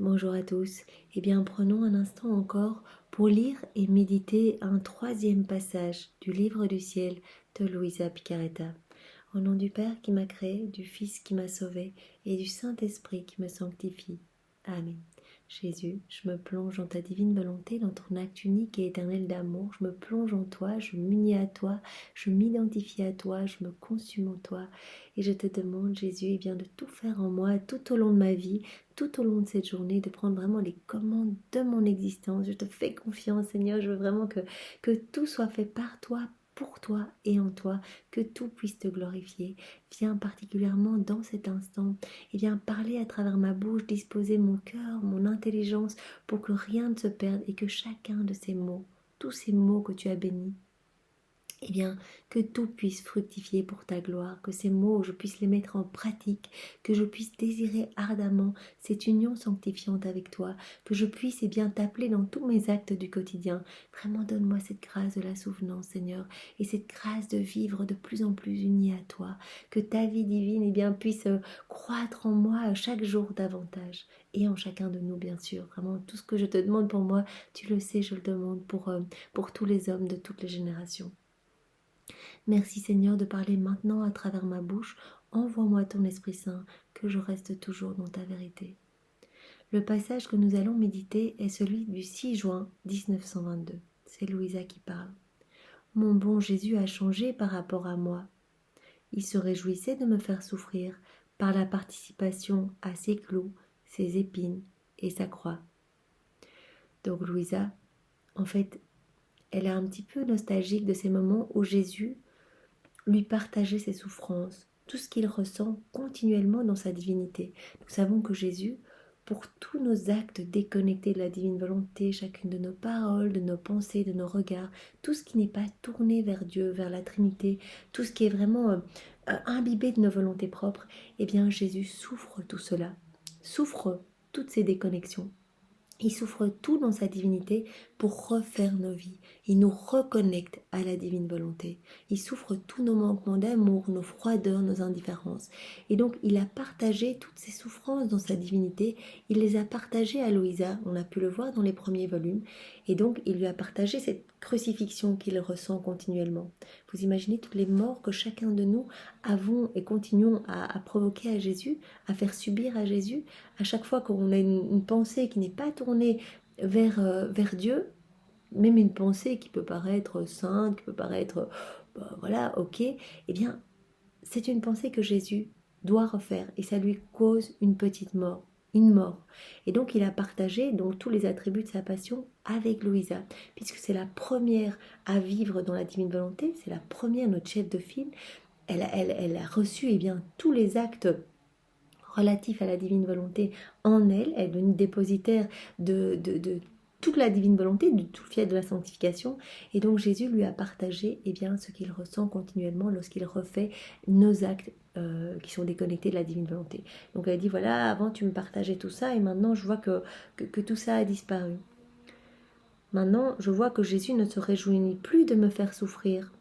Bonjour à tous. Eh bien, prenons un instant encore pour lire et méditer un troisième passage du livre du ciel de Luisa Picaretta. Au nom du Père qui m'a créé, du Fils qui m'a sauvé et du Saint-Esprit qui me sanctifie. Amen. Jésus, je me plonge dans ta divine volonté, dans ton acte unique et éternel d'amour. Je me plonge en toi, je m'unis à toi, je m'identifie à toi, je me consume en toi. Et je te demande, Jésus, eh bien, de tout faire en moi tout au long de ma vie, tout au long de cette journée, de prendre vraiment les commandes de mon existence. Je te fais confiance, Seigneur. Je veux vraiment que tout soit fait par toi, pour toi et en toi, que tout puisse te glorifier. Viens particulièrement dans cet instant et viens parler à travers ma bouche, disposer mon cœur, mon intelligence pour que rien ne se perde et que chacun de ces mots, tous ces mots que tu as bénis, eh bien, que tout puisse fructifier pour ta gloire, que ces mots, je puisse les mettre en pratique, que je puisse désirer ardemment cette union sanctifiante avec toi, que je puisse, eh bien, t'appeler dans tous mes actes du quotidien. Vraiment, donne-moi cette grâce de la souvenance, Seigneur, et cette grâce de vivre de plus en plus unie à toi, que ta vie divine, eh bien, puisse croître en moi chaque jour davantage, et en chacun de nous, bien sûr. Vraiment, tout ce que je te demande pour moi, tu le sais, je le demande pour tous les hommes de toutes les générations. Merci Seigneur de parler maintenant à travers ma bouche. Envoie-moi ton Esprit Saint, que je reste toujours dans ta vérité. Le passage que nous allons méditer est celui du 6 juin 1922. C'est Louisa qui parle. Mon bon Jésus a changé par rapport à moi. Il se réjouissait de me faire souffrir par la participation à ses clous, ses épines et sa croix. Donc Louisa, en fait, elle est un petit peu nostalgique de ces moments où Jésus lui partager ses souffrances, tout ce qu'il ressent continuellement dans sa divinité. Nous savons que Jésus, pour tous nos actes déconnectés de la divine volonté, chacune de nos paroles, de nos pensées, de nos regards, tout ce qui n'est pas tourné vers Dieu, vers la Trinité, tout ce qui est vraiment imbibé de nos volontés propres, eh bien Jésus souffre tout cela, souffre toutes ces déconnexions. Il souffre tout dans sa divinité pour refaire nos vies. Il nous reconnecte à la divine volonté. Il souffre tous nos manquements d'amour, nos froideurs, nos indifférences. Et donc, il a partagé toutes ces souffrances dans sa divinité. Il les a partagées à Louisa. On a pu le voir dans les premiers volumes. Et donc, il lui a partagé cette crucifixion qu'il ressent continuellement. Vous imaginez toutes les morts que chacun de nous avons et continuons à provoquer à Jésus, à faire subir à Jésus, à chaque fois qu'on a une pensée qui n'est pas tournée vers Dieu, même une pensée qui peut paraître sainte, qui peut paraître, voilà, ok, eh bien, c'est une pensée que Jésus doit refaire et ça lui cause une petite mort, une mort. Et donc, il a partagé donc, tous les attributs de sa passion avec Louisa, puisque c'est la première à vivre dans la divine volonté, c'est la première, notre chef de file, elle a reçu eh bien, tous les actes relatif à la divine volonté en elle, elle est devenue dépositaire de toute la divine volonté, de tout le fiat de la sanctification, et donc Jésus lui a partagé eh bien, ce qu'il ressent continuellement lorsqu'il refait nos actes qui sont déconnectés de la divine volonté. Donc elle dit, voilà, avant tu me partageais tout ça, et maintenant je vois que tout ça a disparu. Maintenant, je vois que Jésus ne se réjouit plus de me faire souffrir.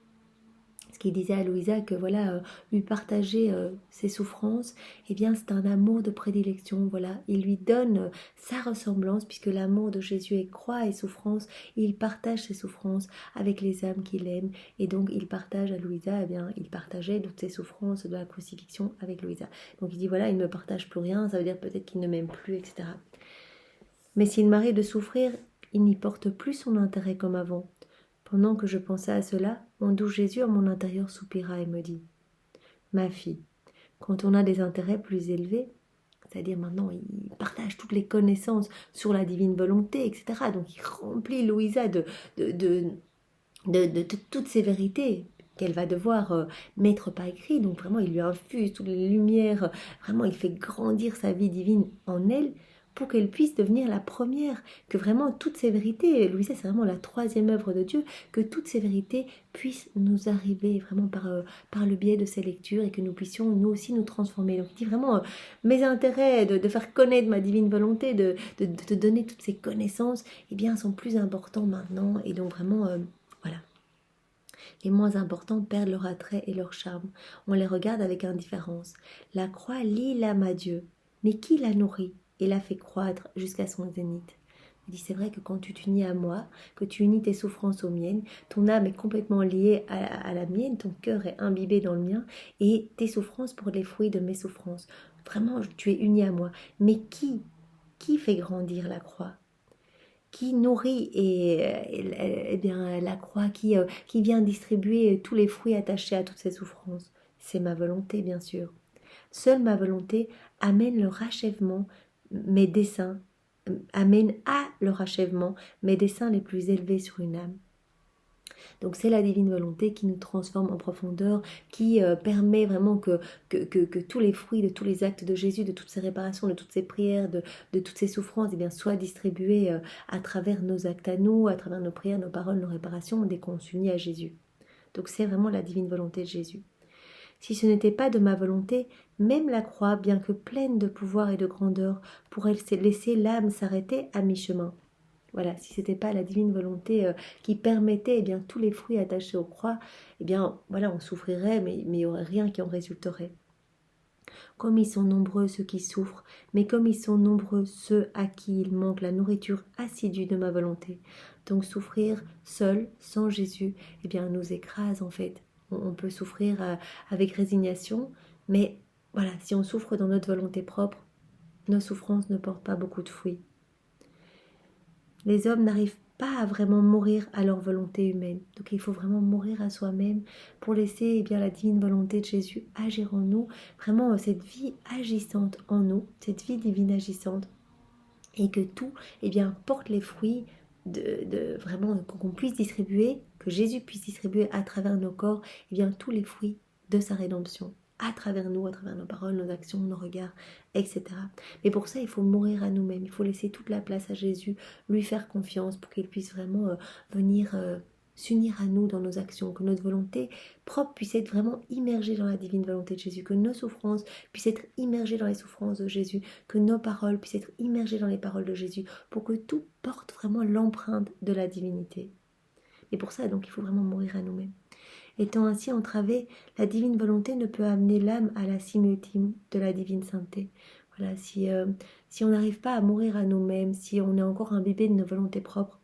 Ce qu'il disait à Louisa, que voilà, lui partager ses souffrances, eh bien c'est un amour de prédilection, voilà, il lui donne sa ressemblance, puisque l'amour de Jésus est croix et souffrance, et il partage ses souffrances avec les âmes qu'il aime, et donc il partage à Louisa, eh bien il partageait toutes ses souffrances de la crucifixion avec Louisa. Donc il dit voilà, il ne me partage plus rien, ça veut dire peut-être qu'il ne m'aime plus, etc. Mais s'il m'arrive de souffrir, il n'y porte plus son intérêt comme avant. Pendant que je pensais à cela, mon doux Jésus en mon intérieur soupira et me dit « Ma fille, quand on a des intérêts plus élevés, c'est-à-dire maintenant il partage toutes les connaissances sur la divine volonté, etc. Donc il remplit Louisa de toutes ces vérités qu'elle va devoir mettre par écrit. Donc vraiment il lui infuse toutes les lumières, vraiment il fait grandir sa vie divine en elle, pour qu'elle puisse devenir la première, que vraiment toutes ces vérités, Louisa c'est vraiment la troisième œuvre de Dieu, que toutes ces vérités puissent nous arriver vraiment par le biais de ces lectures et que nous puissions nous aussi nous transformer. Donc il dit vraiment mes intérêts de faire connaître ma divine volonté, de te donner toutes ces connaissances, eh bien sont plus importants maintenant et donc vraiment voilà. Les moins importants perdent leur attrait et leur charme. On les regarde avec indifférence. La croix lie l'âme à Dieu. Mais qui la nourrit? et l'a fait croître jusqu'à son zénith. Il dit, c'est vrai que quand tu t'unis à moi, que tu unis tes souffrances aux miennes, ton âme est complètement liée à la mienne, ton cœur est imbibé dans le mien, et tes souffrances pour les fruits de mes souffrances. Vraiment, tu es uni à moi. Mais qui fait grandir la croix? Qui nourrit et bien, la croix, qui vient distribuer tous les fruits attachés à toutes ces souffrances? C'est ma volonté, bien sûr. Seule ma volonté amène le rachèvement, mes desseins, amène à le rachèvement mes desseins les plus élevés sur une âme. Donc c'est la divine volonté qui nous transforme en profondeur, qui permet vraiment que tous les fruits de tous les actes de Jésus, de toutes ces réparations, de toutes ces prières, de toutes ces souffrances, eh bien, soient distribués à travers nos actes à nous, à travers nos prières, nos paroles, nos réparations, dès qu'on s'unit à Jésus. Donc c'est vraiment la divine volonté de Jésus. Si ce n'était pas de ma volonté, même la croix, bien que pleine de pouvoir et de grandeur, pourrait laisser l'âme s'arrêter à mi-chemin. Voilà, si ce n'était pas la divine volonté qui permettait eh bien, tous les fruits attachés aux croix, eh bien, voilà, on souffrirait, mais il n'y aurait rien qui en résulterait. Comme ils sont nombreux ceux qui souffrent, mais comme ils sont nombreux ceux à qui il manque la nourriture assidue de ma volonté. Donc souffrir seul, sans Jésus, eh bien, nous écrase en fait. On peut souffrir avec résignation, mais voilà, si on souffre dans notre volonté propre, nos souffrances ne portent pas beaucoup de fruits. Les hommes n'arrivent pas à vraiment mourir à leur volonté humaine. Donc il faut vraiment mourir à soi-même pour laisser eh bien, la divine volonté de Jésus agir en nous. Vraiment cette vie agissante en nous, cette vie divine agissante. Et que tout eh bien, porte les fruits vraiment qu'on puisse distribuer, que Jésus puisse distribuer à travers nos corps eh bien, tous les fruits de sa rédemption. À travers nous, à travers nos paroles, nos actions, nos regards, etc. Mais pour ça, il faut mourir à nous-mêmes, il faut laisser toute la place à Jésus, lui faire confiance pour qu'il puisse vraiment venir s'unir à nous dans nos actions, que notre volonté propre puisse être vraiment immergée dans la divine volonté de Jésus, que nos souffrances puissent être immergées dans les souffrances de Jésus, que nos paroles puissent être immergées dans les paroles de Jésus, pour que tout porte vraiment l'empreinte de la divinité. Et pour ça, donc, il faut vraiment mourir à nous-mêmes. Étant ainsi entravée, la divine volonté ne peut amener l'âme à la cime ultime de la divine sainteté. Voilà, si on n'arrive pas à mourir à nous-mêmes, si on est encore imbibé de nos volontés propres,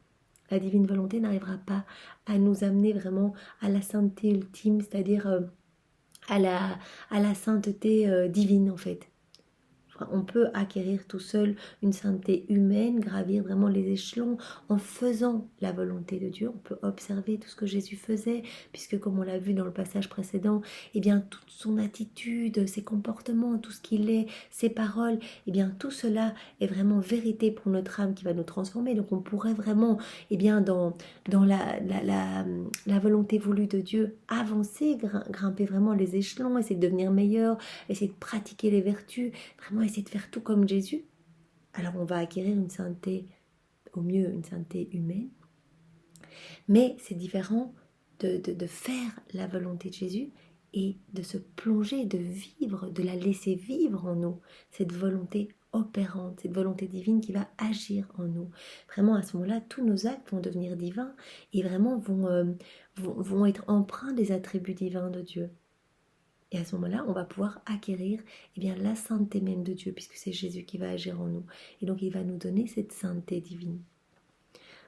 la divine volonté n'arrivera pas à nous amener vraiment à la sainteté ultime, c'est-à-dire à la sainteté divine en fait. On peut acquérir tout seul une sainteté humaine, gravir vraiment les échelons en faisant la volonté de Dieu. On peut observer tout ce que Jésus faisait, puisque comme on l'a vu dans le passage précédent, eh bien toute son attitude, ses comportements, tout ce qu'il est, ses paroles, eh bien tout cela est vraiment vérité pour notre âme qui va nous transformer. Donc on pourrait vraiment, eh bien dans la volonté voulue de Dieu, avancer, grimper vraiment les échelons, essayer de devenir meilleur, essayer de pratiquer les vertus, vraiment essayer de faire tout comme Jésus. Alors on va acquérir une sainteté, au mieux une sainteté humaine, mais c'est différent de faire la volonté de Jésus et de se plonger, de vivre, de la laisser vivre en nous, cette volonté opérante, cette volonté divine qui va agir en nous. Vraiment à ce moment-là, tous nos actes vont devenir divins et vraiment vont être empreints des attributs divins de Dieu. Et à ce moment-là, on va pouvoir acquérir eh bien, la sainteté même de Dieu, puisque c'est Jésus qui va agir en nous. Et donc, il va nous donner cette sainteté divine.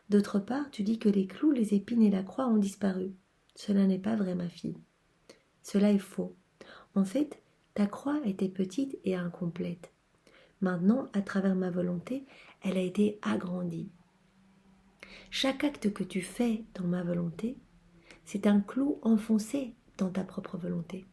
D'autre part, tu dis que les clous, les épines et la croix ont disparu. Cela n'est pas vrai, ma fille. Cela est faux. En fait, ta croix était petite et incomplète. Maintenant, à travers ma volonté, elle a été agrandie. Chaque acte que tu fais dans ma volonté, c'est un clou enfoncé dans ta propre volonté.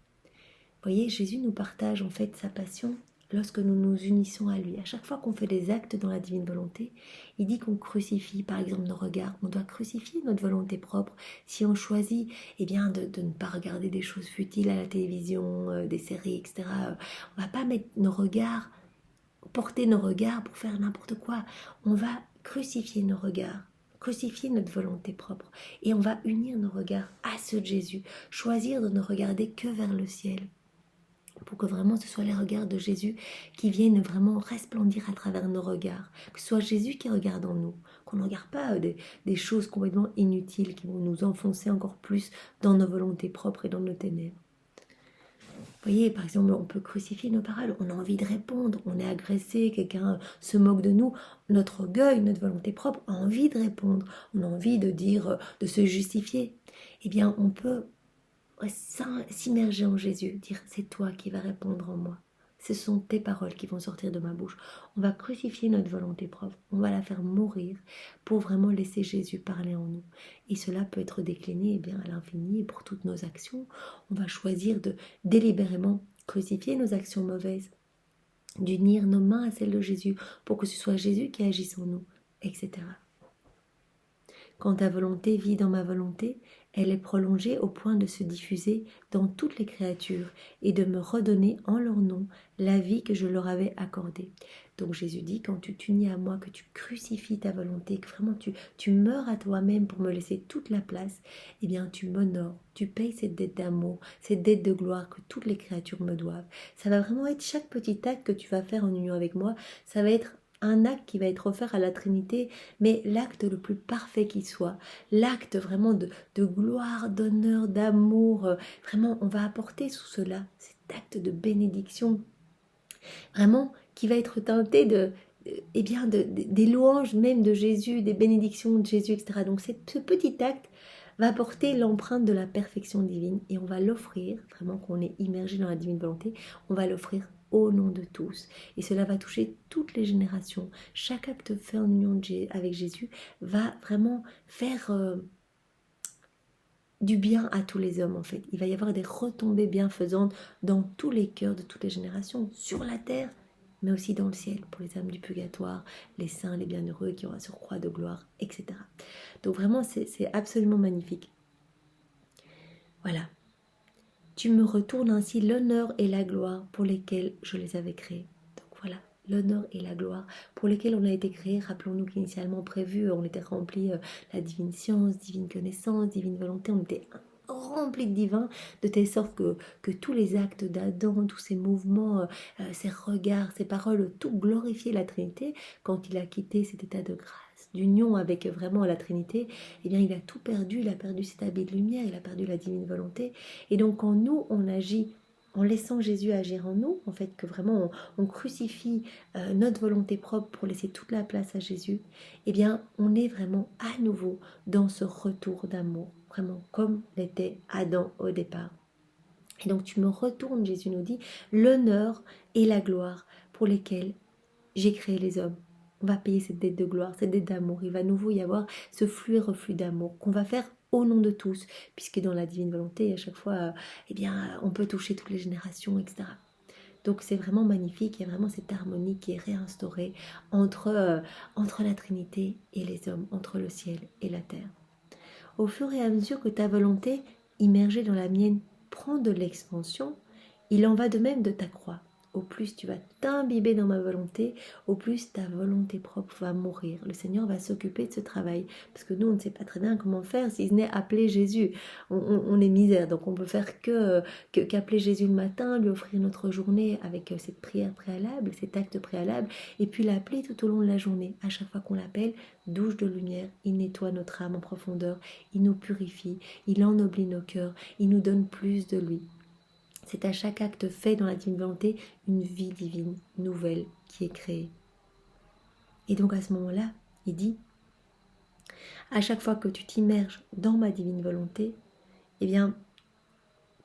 Vous voyez, Jésus nous partage en fait sa passion lorsque nous nous unissons à lui. À chaque fois qu'on fait des actes dans la divine volonté, il dit qu'on crucifie par exemple nos regards. On doit crucifier notre volonté propre. Si on choisit eh bien, de ne pas regarder des choses futiles à la télévision, des séries, etc., on ne va pas mettre nos regards, porter nos regards pour faire n'importe quoi. On va crucifier nos regards, crucifier notre volonté propre et on va unir nos regards à ceux de Jésus, choisir de ne regarder que vers le ciel, pour que vraiment ce soit les regards de Jésus qui viennent vraiment resplendir à travers nos regards, que ce soit Jésus qui regarde en nous, qu'on ne regarde pas des choses complètement inutiles qui vont nous enfoncer encore plus dans nos volontés propres et dans nos ténèbres. voyez, par exemple, on peut crucifier nos paroles, on a envie de répondre, on est agressé, quelqu'un se moque de nous, notre orgueil, notre volonté propre a envie de répondre, on a envie de dire, de se justifier. Eh bien, on peut s'immerger en Jésus, dire c'est toi qui vas répondre en moi. Ce sont tes paroles qui vont sortir de ma bouche. On va crucifier notre volonté propre, on va la faire mourir pour vraiment laisser Jésus parler en nous. Et cela peut être décliné bien, à l'infini et pour toutes nos actions. On va choisir de délibérément crucifier nos actions mauvaises, d'unir nos mains à celles de Jésus pour que ce soit Jésus qui agisse en nous, etc. Quand ta volonté vit dans ma volonté, elle est prolongée au point de se diffuser dans toutes les créatures et de me redonner en leur nom la vie que je leur avais accordée. Donc Jésus dit, quand tu t'unis à moi, que tu crucifies ta volonté, que vraiment tu meurs à toi-même pour me laisser toute la place, eh bien tu m'honores, tu payes cette dette d'amour, cette dette de gloire que toutes les créatures me doivent. Ça va vraiment être chaque petit acte que tu vas faire en union avec moi, ça va être un acte qui va être offert à la Trinité, mais l'acte le plus parfait qui soit, l'acte vraiment de gloire, d'honneur, d'amour, vraiment on va apporter sous cela cet acte de bénédiction, vraiment qui va être teinté des louanges même de Jésus, des bénédictions de Jésus, etc. Donc ce petit acte va porter l'empreinte de la perfection divine et on va l'offrir, vraiment qu'on est immergé dans la divine volonté, on va l'offrir au nom de tous. Et cela va toucher toutes les générations. Chaque acte fait en union avec Jésus va vraiment faire du bien à tous les hommes en fait. Il va y avoir des retombées bienfaisantes dans tous les cœurs de toutes les générations, sur la terre, mais aussi dans le ciel, pour les âmes du purgatoire, les saints, les bienheureux qui auront surcroît de gloire, etc. Donc vraiment, c'est absolument magnifique. Voilà. Tu me retournes ainsi l'honneur et la gloire pour lesquels je les avais créés. Donc voilà, l'honneur et la gloire pour lesquels on a été créés. Rappelons-nous qu'initialement prévu, on était rempli la divine science, divine connaissance, divine volonté. On était rempli de divin, de telle sorte que tous les actes d'Adam, tous ces mouvements, ces regards, ces paroles, tout glorifiait la Trinité quand il a quitté cet état de grâce, d'union avec vraiment la Trinité. Eh bien il a tout perdu, il a perdu cet habit de lumière, il a perdu la divine volonté. Et donc quand nous on agit en laissant Jésus agir en nous, en fait que vraiment on crucifie notre volonté propre pour laisser toute la place à Jésus, eh bien on est vraiment à nouveau dans ce retour d'amour, vraiment comme l'était Adam au départ. Et donc tu me retournes, Jésus nous dit, l'honneur et la gloire pour lesquels j'ai créé les hommes. On va payer cette dette de gloire, cette dette d'amour. Il va à nouveau y avoir ce flux et reflux d'amour qu'on va faire au nom de tous, puisque dans la divine volonté, à chaque fois, eh bien, on peut toucher toutes les générations, etc. Donc c'est vraiment magnifique, il y a vraiment cette harmonie qui est réinstaurée entre la Trinité et les hommes, entre le ciel et la terre. Au fur et à mesure que ta volonté, immergée dans la mienne, prend de l'expansion, il en va de même de ta croix. Au plus tu vas t'imbiber dans ma volonté, au plus ta volonté propre va mourir. Le Seigneur va s'occuper de ce travail. Parce que nous, on ne sait pas très bien comment faire si ce n'est appeler Jésus. On est misère, donc on peut faire qu'appeler Jésus le matin, lui offrir notre journée avec cette prière préalable, cet acte préalable, et puis l'appeler tout au long de la journée. À chaque fois qu'on l'appelle, douche de lumière, il nettoie notre âme en profondeur, il nous purifie, il ennoblit nos cœurs, il nous donne plus de lui. C'est à chaque acte fait dans la divine volonté une vie divine, nouvelle, qui est créée. Et donc à ce moment-là, il dit, à chaque fois que tu t'immerges dans ma divine volonté, eh bien,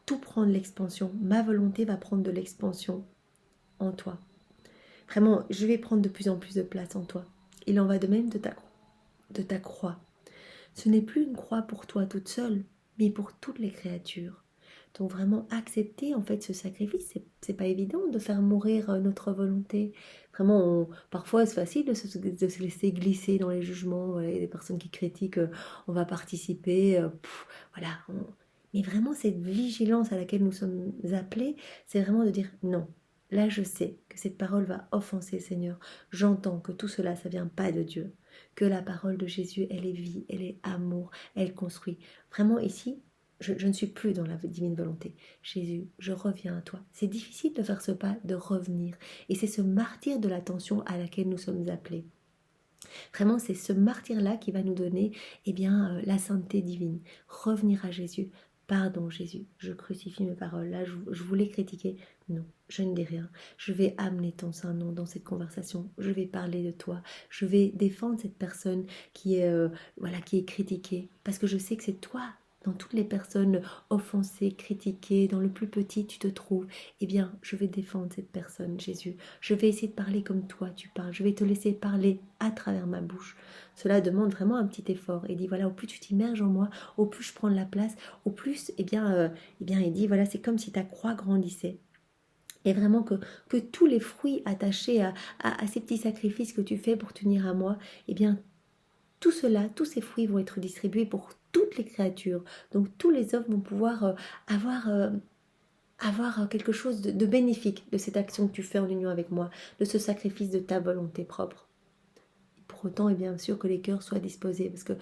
tout prend de l'expansion. Ma volonté va prendre de l'expansion en toi. Vraiment, je vais prendre de plus en plus de place en toi. Il en va de même de ta croix. Ce n'est plus une croix pour toi toute seule, mais pour toutes les créatures. Donc vraiment accepter en fait ce sacrifice, c'est pas évident de faire mourir notre volonté. Vraiment, parfois c'est facile de se laisser glisser dans les jugements. Voilà, il y a des personnes qui critiquent, on va participer, voilà. Mais vraiment cette vigilance à laquelle nous sommes appelés, c'est vraiment de dire non. Là je sais que cette parole va offenser le Seigneur. J'entends que tout cela, ça vient pas de Dieu. Que la parole de Jésus, elle est vie, elle est amour, elle construit. Vraiment ici, je ne suis plus dans la divine volonté. Jésus, je reviens à toi. C'est difficile de faire ce pas, de revenir. Et c'est ce martyre de l'attention à laquelle nous sommes appelés. Vraiment, c'est ce martyre-là qui va nous donner la sainteté divine. Revenir à Jésus, Pardon Jésus, je crucifie mes paroles. Là, je voulais critiquer. Non, je ne dis rien. Je vais amener ton saint nom dans cette conversation. Je vais parler de toi. Je vais défendre cette personne qui est, voilà, qui est critiquée. Parce que je sais que c'est toi. Dans toutes les personnes offensées, critiquées, dans le plus petit tu te trouves, eh bien, je vais défendre cette personne, Jésus. Je vais essayer de parler comme toi tu parles. Je vais te laisser parler à travers ma bouche. Cela demande vraiment un petit effort. Et dit, voilà, au plus tu t'immerges en moi, au plus je prends de la place, au plus, il dit, voilà, c'est comme si ta croix grandissait. Et vraiment que tous les fruits attachés à ces petits sacrifices que tu fais pour tenir à moi, eh bien, tout cela, tous ces fruits vont être distribués pour toutes les créatures. Donc tous les hommes vont pouvoir avoir quelque chose de bénéfique de cette action que tu fais en union avec moi, de ce sacrifice de ta volonté propre. Et pour autant, et bien sûr que les cœurs soient disposés, parce que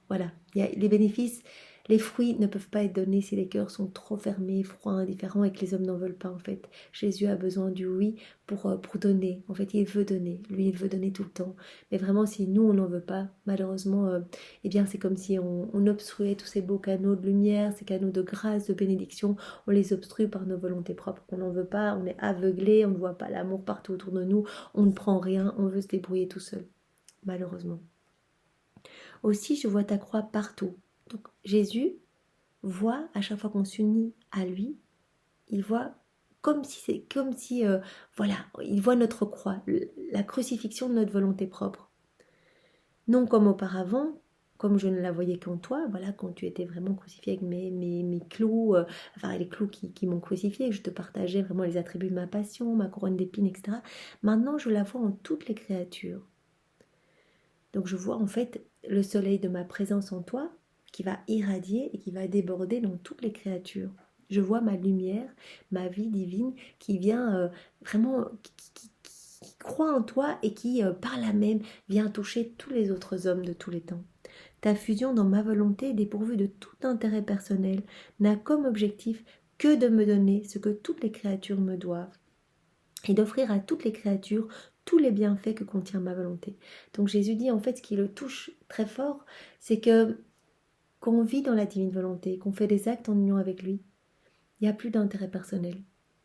voilà, il y a les bénéfices, les fruits ne peuvent pas être donnés si les cœurs sont trop fermés, froids, indifférents et que les hommes n'en veulent pas en fait. Jésus a besoin du oui pour donner. En fait, il veut donner. Lui, il veut donner tout le temps. Mais vraiment, si nous, on n'en veut pas, malheureusement, eh bien, c'est comme si on obstruait tous ces beaux canaux de lumière, ces canaux de grâce, de bénédiction. On les obstrue par nos volontés propres. On n'en veut pas, on est aveuglé, on ne voit pas l'amour partout autour de nous, on ne prend rien, on veut se débrouiller tout seul. Malheureusement. Aussi, je vois ta croix partout. Donc Jésus voit à chaque fois qu'on s'unit à lui, il voit voilà, il voit notre croix, la crucifixion de notre volonté propre. Non comme auparavant, comme je ne la voyais qu'en toi, voilà, quand tu étais vraiment crucifié avec mes clous, enfin les clous qui m'ont crucifié, que je te partageais vraiment les attributs de ma passion, ma couronne d'épines, etc. Maintenant, je la vois en toutes les créatures. Donc je vois en fait le soleil de ma présence en toi qui va irradier et qui va déborder dans toutes les créatures. Je vois ma lumière, ma vie divine qui vient vraiment, qui croit en toi et qui par là même vient toucher tous les autres hommes de tous les temps. Ta fusion dans ma volonté, dépourvue de tout intérêt personnel, n'a comme objectif que de me donner ce que toutes les créatures me doivent et d'offrir à toutes les créatures tous les bienfaits que contient ma volonté. Donc Jésus dit en fait ce qui le touche très fort, c'est que quand on vit dans la divine volonté, qu'on fait des actes en union avec lui, il n'y a plus d'intérêt personnel.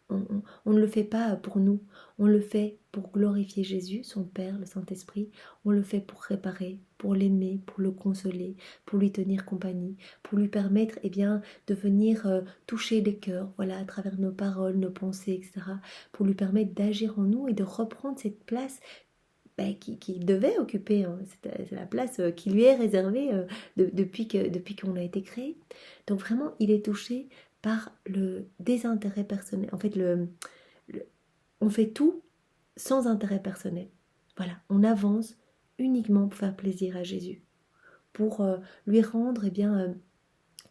On ne le fait pas pour nous, on le fait pour glorifier Jésus, son Père, le Saint-Esprit, on le fait pour réparer, pour l'aimer, pour le consoler, pour lui tenir compagnie, pour lui permettre de venir toucher les cœurs, voilà, à travers nos paroles, nos pensées, etc., pour lui permettre d'agir en nous et de reprendre cette place qu'il devait occuper, hein. C'est la place qui lui est réservée depuis qu'on a été créé. Donc vraiment, il est touché par le désintérêt personnel. En fait, on fait tout sans intérêt personnel. Voilà, on avance uniquement pour faire plaisir à Jésus, pour lui rendre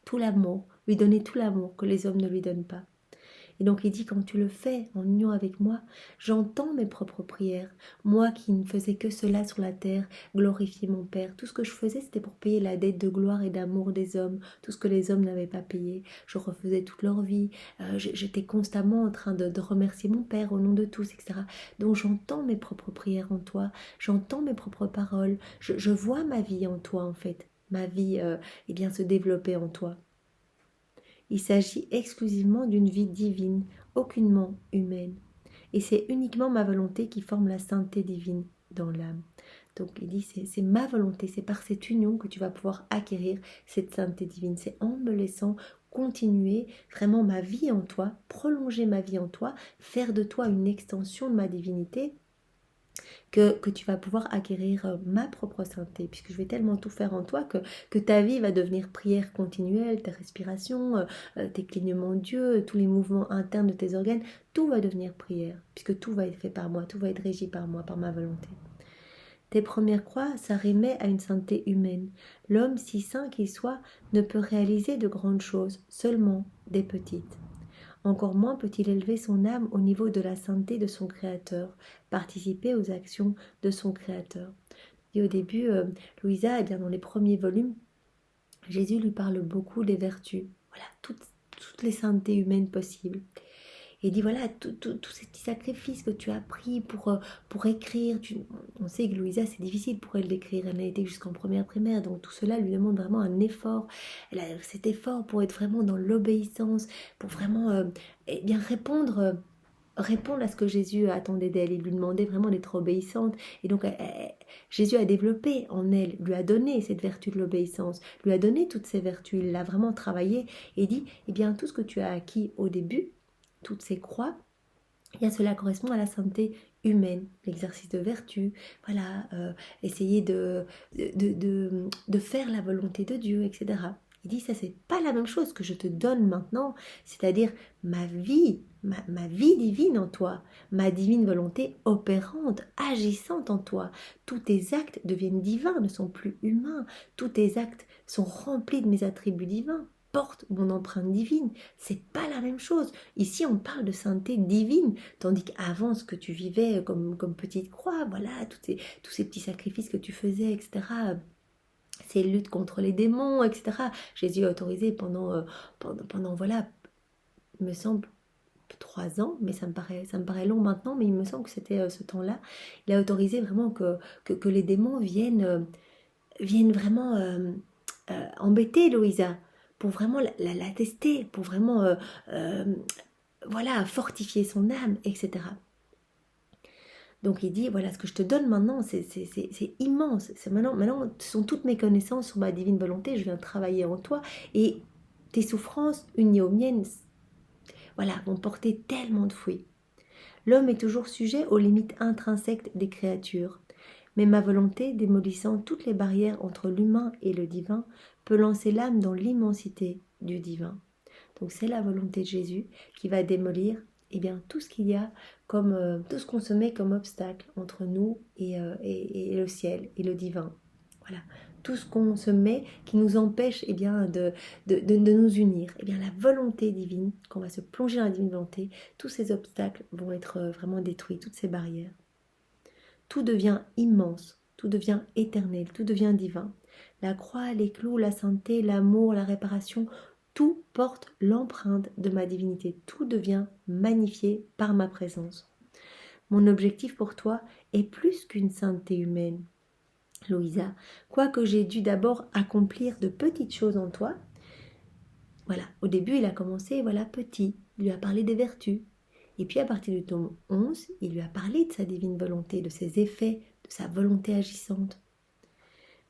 tout l'amour, lui donner tout l'amour que les hommes ne lui donnent pas. Et donc il dit, quand tu le fais en union avec moi, j'entends mes propres prières. Moi qui ne faisais que cela sur la terre, glorifier mon Père. Tout ce que je faisais, c'était pour payer la dette de gloire et d'amour des hommes, tout ce que les hommes n'avaient pas payé. Je refaisais toute leur vie. J'étais constamment en train de remercier mon Père au nom de tous, etc. Donc j'entends mes propres prières en toi, j'entends mes propres paroles, je vois ma vie en toi en fait. Ma vie se développer en toi. Il s'agit exclusivement d'une vie divine, aucunement humaine. Et c'est uniquement ma volonté qui forme la sainteté divine dans l'âme. Donc il dit, c'est ma volonté, c'est par cette union que tu vas pouvoir acquérir cette sainteté divine. C'est en me laissant continuer vraiment ma vie en toi, prolonger ma vie en toi, faire de toi une extension de ma divinité, que tu vas pouvoir acquérir ma propre sainteté, puisque je vais tellement tout faire en toi que ta vie va devenir prière continuelle, tes respirations, tes clignements d'yeux, tous les mouvements internes de tes organes, tout va devenir prière, puisque tout va être fait par moi, tout va être régi par moi, par ma volonté. Tes premières croix s'arrimaient à une sainteté humaine. L'homme, si saint qu'il soit, ne peut réaliser de grandes choses, seulement des petites. Encore moins peut-il élever son âme au niveau de la sainteté de son Créateur, participer aux actions de son Créateur. Et au début, Louisa, dans les premiers volumes, Jésus lui parle beaucoup des vertus, voilà, toutes les saintetés humaines possibles. Et dit voilà, tous ces petits sacrifices que tu as pris pour écrire. On sait que Louisa, c'est difficile pour elle d'écrire. Elle a été jusqu'en première primaire. Donc tout cela lui demande vraiment un effort. Elle a cet effort pour être vraiment dans l'obéissance, pour vraiment eh bien répondre à ce que Jésus attendait d'elle. Il lui demandait vraiment d'être obéissante. Et donc, Jésus a développé en elle, lui a donné cette vertu de l'obéissance, lui a donné toutes ces vertus. Il l'a vraiment travaillé et dit, eh bien, tout ce que tu as acquis au début, toutes ces croix, eh bien, cela correspond à la sainteté humaine, l'exercice de vertu, voilà, essayer de faire la volonté de Dieu, etc. Il dit, ça, c'est pas la même chose que je te donne maintenant, c'est-à-dire ma vie, ma vie divine en toi, ma divine volonté opérante, agissante en toi. Tous tes actes deviennent divins, ne sont plus humains. Tous tes actes sont remplis de mes attributs divins, portent mon empreinte divine. C'est pas la même chose. Ici, on parle de sainteté divine, tandis qu'avant, ce que tu vivais comme petite croix, voilà, tous ces petits sacrifices que tu faisais, etc., ces luttes contre les démons, etc. Jésus a autorisé pendant voilà, il me semble, 3 ans, mais ça me paraît long maintenant, mais il me semble que c'était ce temps-là. Il a autorisé vraiment que les démons viennent vraiment embêter Louisa, pour vraiment la tester, pour vraiment voilà, fortifier son âme, etc. Donc il dit, voilà, ce que je te donne maintenant, c'est immense. Maintenant, ce sont toutes mes connaissances sur ma divine volonté, je viens travailler en toi, et tes souffrances, unies aux miennes, voilà, vont porter tellement de fruits. L'homme est toujours sujet aux limites intrinsèques des créatures, mais ma volonté, démolissant toutes les barrières entre l'humain et le divin, peut lancer l'âme dans l'immensité du divin. Donc c'est la volonté de Jésus qui va démolir eh bien, tout ce qu'il y a, comme tout ce qu'on se met comme obstacle entre nous et le ciel et le divin. Voilà, tout ce qu'on se met qui nous empêche eh bien, de nous unir. Eh bien, la volonté divine, qu'on va se plonger dans la divine volonté, tous ces obstacles vont être vraiment détruits, toutes ces barrières. Tout devient immense, tout devient éternel, tout devient divin. La croix, les clous, la sainteté, l'amour, la réparation, tout porte l'empreinte de ma divinité. Tout devient magnifié par ma présence. Mon objectif pour toi est plus qu'une sainteté humaine. Louisa, quoique j'ai dû d'abord accomplir de petites choses en toi, voilà, au début il a commencé, voilà, petit, il lui a parlé des vertus. Et puis à partir du tome 11, il lui a parlé de sa divine volonté, de ses effets, de sa volonté agissante.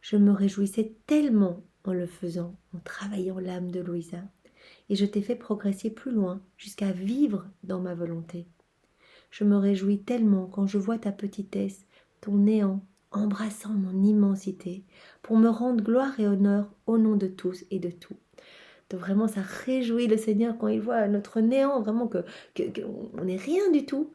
Je me réjouissais tellement en le faisant, en travaillant l'âme de Louisa, et je t'ai fait progresser plus loin, jusqu'à vivre dans ma volonté. Je me réjouis tellement quand je vois ta petitesse, ton néant, embrassant mon immensité, pour me rendre gloire et honneur au nom de tous et de tout. Donc vraiment, ça réjouit le Seigneur quand il voit notre néant, vraiment qu'on n'est rien du tout.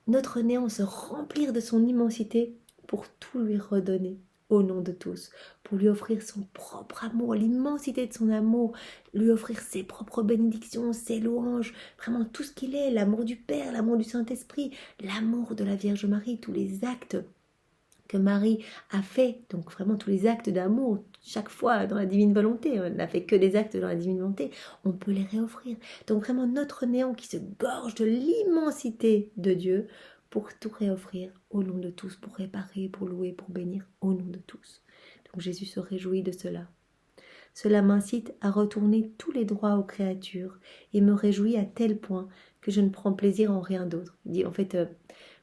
Notre néant se remplir de son immensité pour tout lui redonner au nom de tous, pour lui offrir son propre amour, l'immensité de son amour, lui offrir ses propres bénédictions, ses louanges, vraiment tout ce qu'il est, l'amour du Père, l'amour du Saint-Esprit, l'amour de la Vierge Marie, tous les actes que Marie a fait, donc vraiment tous les actes d'amour, chaque fois dans la divine volonté, on n'a fait que des actes dans la divine volonté, on peut les réoffrir. Donc vraiment notre néant qui se gorge de l'immensité de Dieu pour tout réoffrir au nom de tous, pour réparer, pour louer, pour bénir au nom de tous. Donc Jésus se réjouit de cela. Cela m'incite à retourner tous les droits aux créatures et me réjouit à tel point que je ne prends plaisir en rien d'autre. Il dit en fait,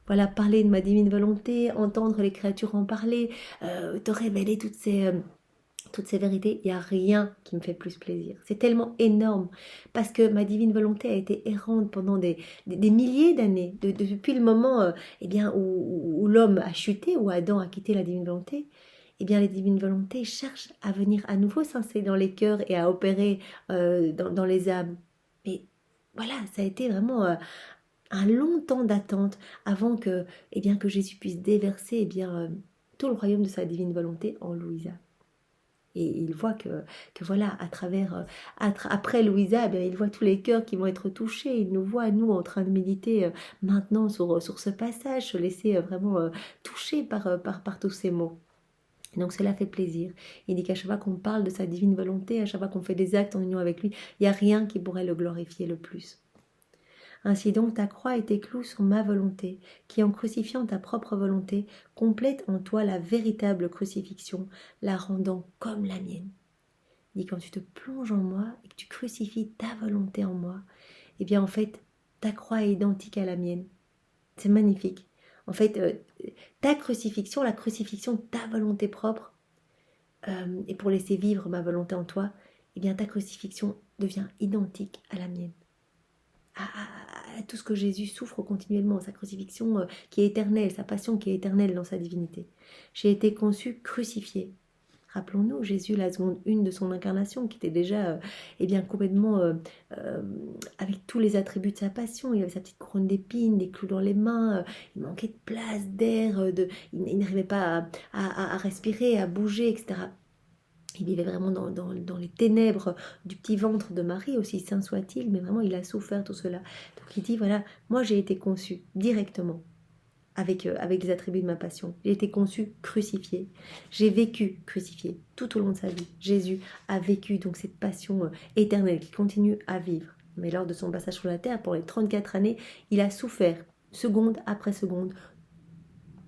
voilà, parler de ma divine volonté, entendre les créatures en parler, te révéler toutes ces vérités, il n'y a rien qui me fait plus plaisir. C'est tellement énorme, parce que ma divine volonté a été errante pendant des milliers d'années, depuis le moment eh bien, où l'homme a chuté, où Adam a quitté la divine volonté. Eh bien, les divines volontés cherchent à venir à nouveau s'installer dans les cœurs et à opérer dans les âmes. Mais voilà, ça a été vraiment un long temps d'attente avant que Jésus puisse déverser tout le royaume de sa divine volonté en Louisa. Et il voit que voilà, à travers, après Louisa, il voit tous les cœurs qui vont être touchés. Il nous voit, nous, en train de méditer maintenant sur ce passage, se laisser vraiment toucher par tous ces mots. Et donc cela fait plaisir. Il dit qu'à chaque fois qu'on parle de sa divine volonté, à chaque fois qu'on fait des actes en union avec lui, il n'y a rien qui pourrait le glorifier le plus. Ainsi donc ta croix et tes clous sont ma volonté, qui en crucifiant ta propre volonté, complète en toi la véritable crucifixion, la rendant comme la mienne. Il dit quand tu te plonges en moi et que tu crucifies ta volonté en moi, eh bien en fait, ta croix est identique à la mienne. C'est magnifique. En fait, ta crucifixion, la crucifixion de ta volonté propre, et pour laisser vivre ma volonté en toi, eh bien ta crucifixion devient identique à la mienne. À tout ce que Jésus souffre continuellement, sa crucifixion qui est éternelle, sa passion qui est éternelle dans sa divinité. J'ai été conçu crucifié. Rappelons-nous, Jésus, la seconde une de son incarnation, qui était déjà eh bien, complètement euh, avec tous les attributs de sa passion. Il avait sa petite couronne d'épines, des clous dans les mains, il manquait de place, d'air, il n'arrivait pas à respirer, à bouger, etc. Il vivait vraiment dans les ténèbres du petit ventre de Marie, aussi saint soit-il, mais vraiment il a souffert tout cela. Donc il dit, voilà, moi j'ai été conçu directement avec les attributs de ma passion. J'ai été conçu crucifié. J'ai vécu crucifié tout au long de sa vie. Jésus a vécu donc cette passion éternelle qui continue à vivre. Mais lors de son passage sur la terre, pour les 34 années, il a souffert, seconde après seconde,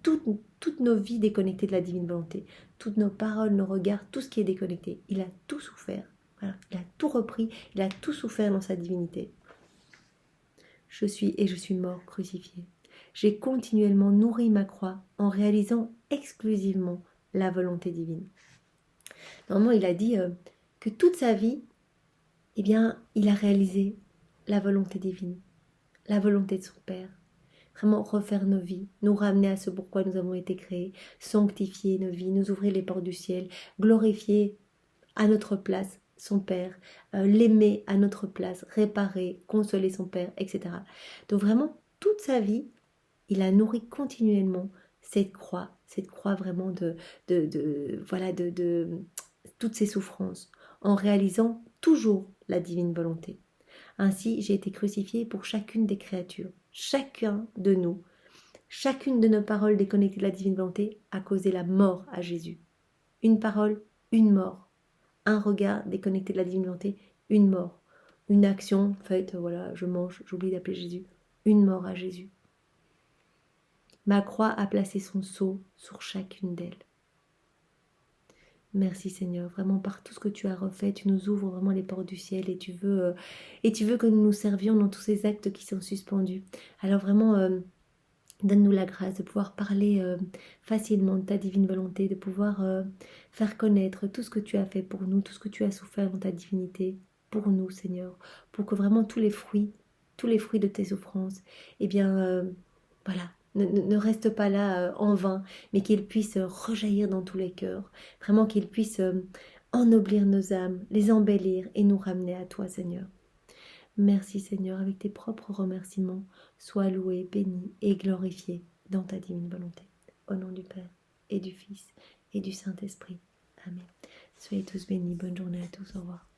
toutes nos vies déconnectées de la divine volonté, toutes nos paroles, nos regards, tout ce qui est déconnecté. Il a tout souffert. Voilà. Il a tout repris, il a tout souffert dans sa divinité. Je suis mort crucifié. J'ai continuellement nourri ma croix en réalisant exclusivement la volonté divine. Normalement, il a dit que toute sa vie, eh bien, il a réalisé la volonté divine, la volonté de son Père. Vraiment refaire nos vies, nous ramener à ce pourquoi nous avons été créés, sanctifier nos vies, nous ouvrir les portes du ciel, glorifier à notre place son Père, l'aimer à notre place, réparer, consoler son Père, etc. Donc vraiment, toute sa vie, il a nourri continuellement cette croix vraiment de toutes ses souffrances, en réalisant toujours la divine volonté. Ainsi, j'ai été crucifié pour chacune des créatures, chacun de nous, chacune de nos paroles déconnectées de la divine volonté a causé la mort à Jésus. Une parole, une mort. Un regard déconnecté de la divine volonté, une mort. Une action faite, voilà, je mange, j'oublie d'appeler Jésus, une mort à Jésus. Ma croix a placé son sceau sur chacune d'elles. Merci Seigneur, vraiment par tout ce que tu as refait, tu nous ouvres vraiment les portes du ciel et tu veux que nous nous servions dans tous ces actes qui sont suspendus. Alors vraiment, donne-nous la grâce de pouvoir parler facilement de ta divine volonté, de pouvoir faire connaître tout ce que tu as fait pour nous, tout ce que tu as souffert dans ta divinité pour nous Seigneur, pour que vraiment tous les fruits de tes souffrances, eh bien voilà, ne reste pas là en vain, mais qu'il puisse rejaillir dans tous les cœurs, vraiment qu'il puisse ennoblir nos âmes, les embellir et nous ramener à toi Seigneur. Merci Seigneur, avec tes propres remerciements, sois loué, béni et glorifié dans ta divine volonté. Au nom du Père et du Fils et du Saint-Esprit. Amen. Soyez tous bénis, bonne journée à tous, au revoir.